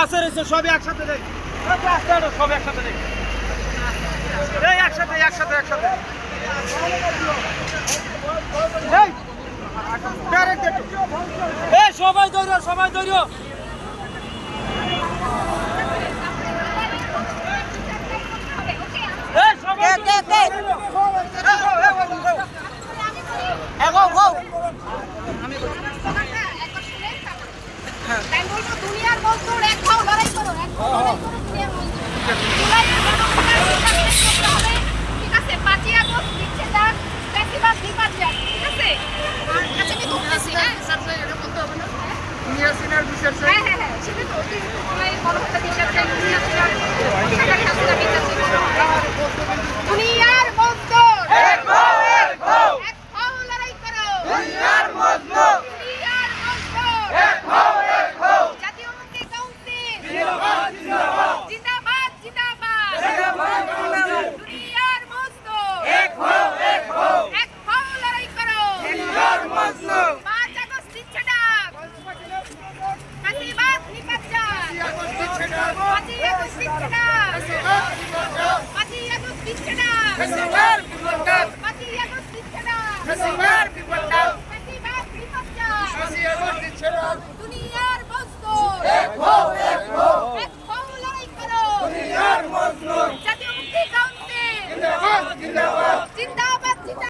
আছে রয়েছে সবই একসাথে দেখ, সব একসাথে দেখ, এই একসাথে একসাথে একসাথে এই সবাই ধরো, সবাই ধরো। দুনিয়ার মজদুর এক ভাও লড়াই করো, এক ভাও লড়াই করো দুনিয়ার মজদুর। জুলাইয়ের গণঅভ্যুত্থান ঠিক আছে, 5ই আগস্ট দিচ্ছে যাক, ফ্যাসিবাদ নিপাত যাক, ঠিক আছে? আচ্ছা আমি বলতেছি, হ্যাঁ স্যার এটা বলতে হবে না? দুনিয়া সিনার বিচার চাই। হ্যাঁ হ্যাঁ হ্যাঁ, সেটা তো জুলাইয়ের গণঅভ্যুত্থান বিচার চাই, দুনিয়া সিনার সরকারি হাসিনা বিচার চাই। উনি